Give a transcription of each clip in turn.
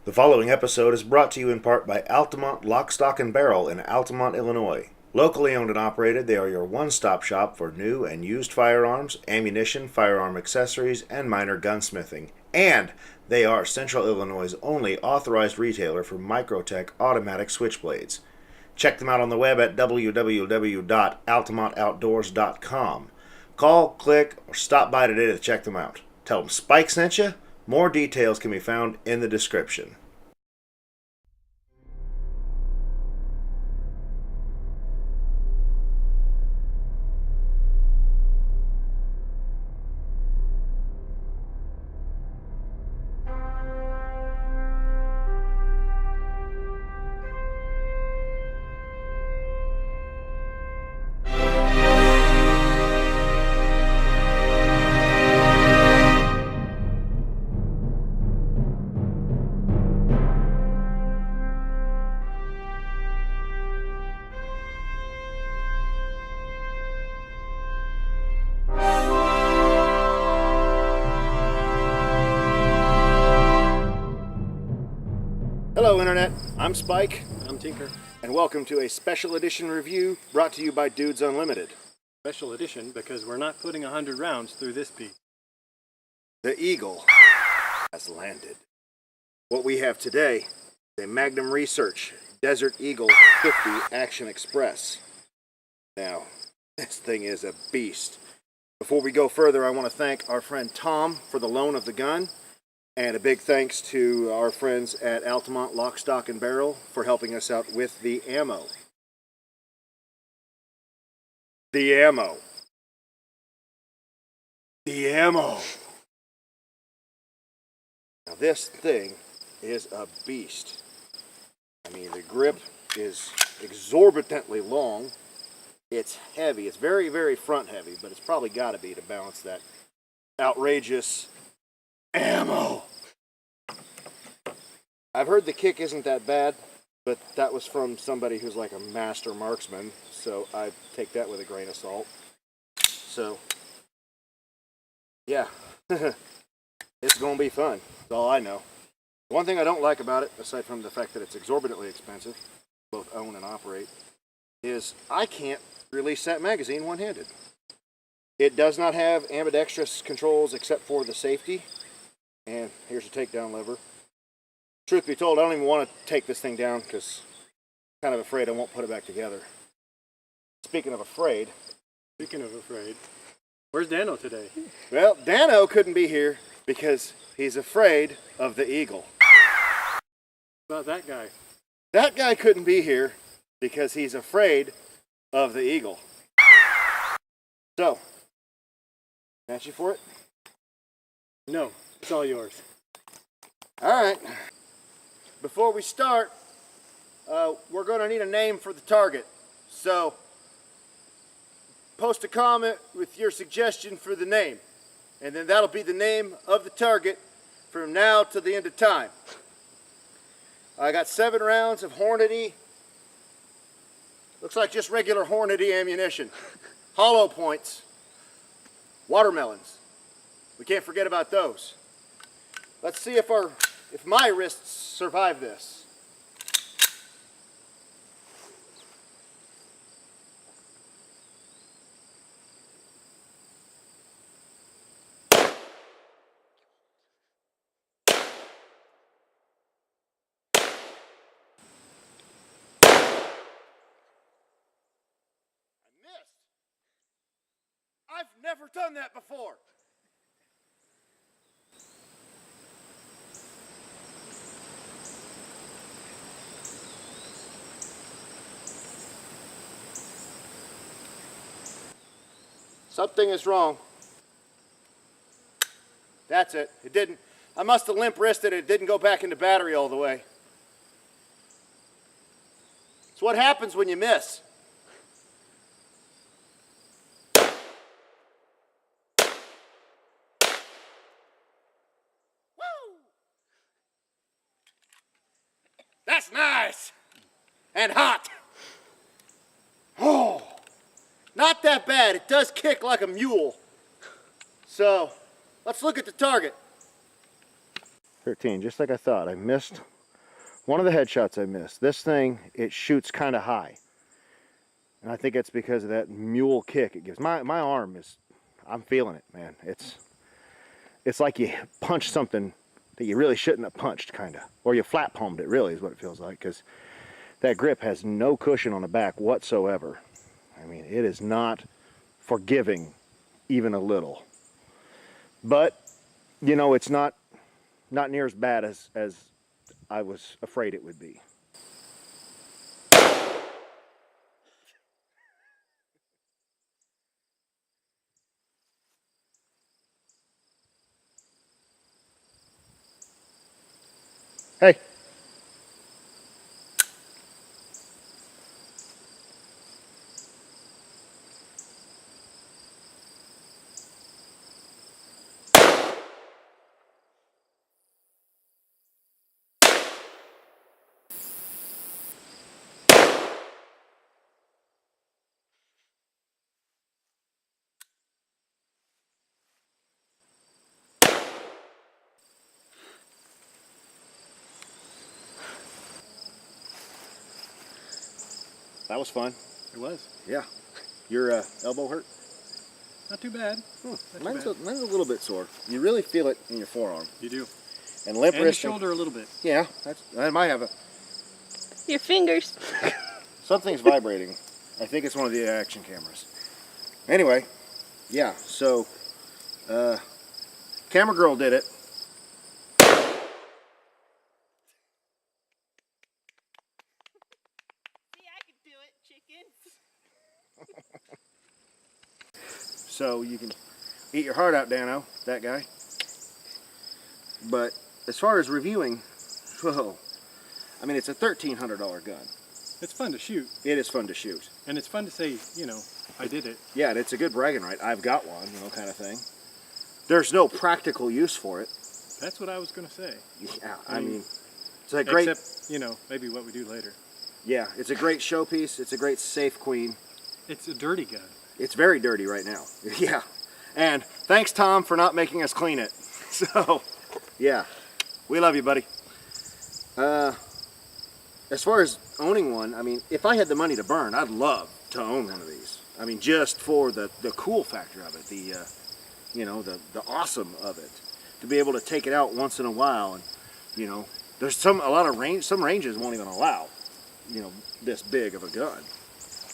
The following episode is brought to you in part by Altamont Lock, Stock, and Barrel in Altamont, Illinois. Locally owned and operated, they are your one-stop shop for new and used firearms, ammunition, firearm accessories, and minor gunsmithing. And they are Central Illinois' only authorized retailer for Microtech automatic switchblades. Check them out on the web at www.altamontoutdoors.com. Call, click, or stop by today to check them out. Tell them Spike sent you. More details can be found in the description. Hello Internet, I'm Spike. I'm Tinker. And welcome to a special edition review brought to you by Dudes Unlimited. Special edition because we're not putting 100 rounds through this piece. The Eagle has landed. What we have today is a Magnum Research Desert Eagle 50 Action Express. Now, this thing is a beast. Before we go further, I want to thank our friend Tom for the loan of the gun. And a big thanks to our friends at Altamont Lock, Stock, and Barrel for helping us out with the ammo. The ammo. The ammo. Now this thing is a beast. I mean, the grip is exorbitantly long. It's heavy. It's very, very front heavy, but it's probably got to be to balance that outrageous ammo. I've heard the kick isn't that bad, but that was from somebody who's like a master marksman, so I take that with a grain of salt. So, yeah, it's going to be fun. That's all I know. One thing I don't like about it, aside from the fact that it's exorbitantly expensive, both own and operate, is I can't release that magazine one-handed. It does not have ambidextrous controls except for the safety. And here's a takedown lever. Truth be told, I don't even want to take this thing down because I'm kind of afraid I won't put it back together. Speaking of afraid. Where's Dano today? Well, Dano couldn't be here because he's afraid of the Eagle. What about that guy? That guy couldn't be here because he's afraid of the Eagle. So, match you for it? No, it's all yours. All right. Before we start, we're going to need a name for the target. So, post a comment with your suggestion for the name. And then that'll be the name of the target from now to the end of time. I got 7 rounds of Hornady. Looks like just regular Hornady ammunition. Hollow points. Watermelons. We can't forget about those. Let's see if my wrists survive this. I missed. I've never done that before. Something is wrong. That's it. It didn't. I must have limp wristed it. It didn't go back into battery all the way. It's what happens when you miss. Woo! That's nice and hot. Oh. Not that bad. It does kick like a mule. So, let's look at the target. 13, just like I thought. I missed One of the headshots I missed. This thing, it shoots kind of high. And I think it's because of that mule kick it gives. My arm is, I'm feeling it, man. It's like you punched something that you really shouldn't have punched, kind of. Or you flat palmed it, really, is what it feels like. Because that grip has no cushion on the back whatsoever. I mean, it is not forgiving even a little. But, you know, it's not near as bad as I was afraid it would be. Hey. That was fun. It was. Yeah. Your elbow hurt? Not too bad. Mine's a little bit sore. You really feel it in your forearm. You do. And limp And wrist. your shoulder a little bit. Yeah, I might have a. Your fingers. Something's vibrating. I think it's one of the action cameras. Anyway, yeah. So, camera girl did it. So you can eat your heart out, Dano, that guy. But as far as reviewing, whoa, I mean, it's a $1,300 gun. It's fun to shoot. It is fun to shoot. And it's fun to say, you know, I did it. Yeah, and it's a good bragging right. I've got one, you know, kind of thing. There's no practical use for it. That's what I was going to say. Yeah, I mean, it's a great... Except, you know, maybe what we do later. Yeah, it's a great showpiece. It's a great safe queen. It's a dirty gun. It's very dirty right now. Yeah. And thanks, Tom, for not making us clean it. So, yeah. We love you, buddy. As far as owning one, I mean, if I had the money to burn, I'd love to own one of these. I mean, just for the cool factor of it, the you know, the awesome of it. To be able to take it out once in a while, and, you know, there's some ranges won't even allow, you know, this big of a gun.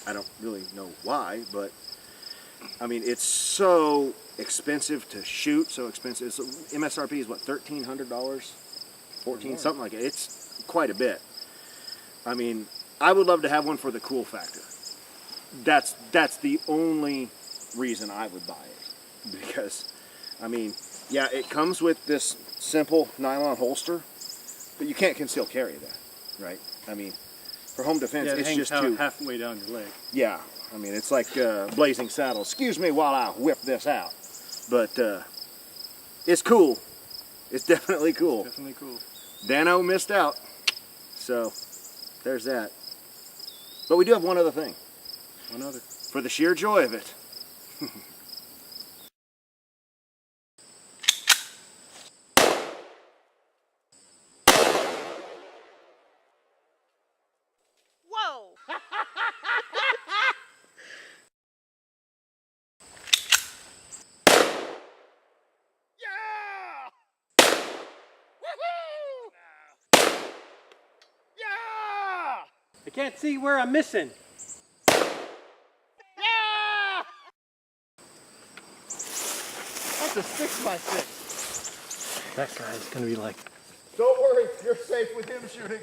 I don't really know why, but I mean, it's so expensive to shoot, so expensive. So MSRP is what, $1,300, $14, something like it. It's quite a bit. I mean, I would love to have one for the cool factor. That's the only reason I would buy it, because, I mean, yeah, it comes with this simple nylon holster, but you can't conceal carry that, right? I mean, for home defense, Yeah, it it's hangs just too halfway down your leg. yeah. I mean, it's like Blazing Saddles. Excuse me while I whip this out. But it's cool. It's definitely cool. Definitely cool. Dano missed out. So, there's that. But we do have one other thing. One other. For the sheer joy of it. Whoa! I can't see where I'm missing. Yeah! That's a 6x6. That guy's going to be like, Don't worry, you're safe with him shooting.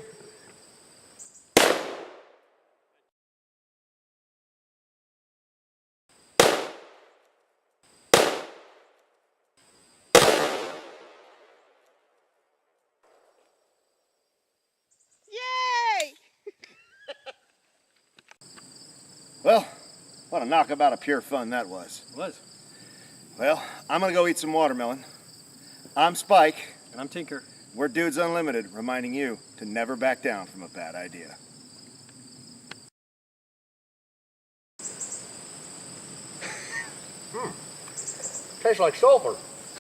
Yay! Well, what a knockabout of pure fun that was. was. Well, I'm gonna go eat some watermelon. I'm Spike. And I'm Tinker. We're Dudes Unlimited, reminding you to never back down from a bad idea. Tastes like sulfur.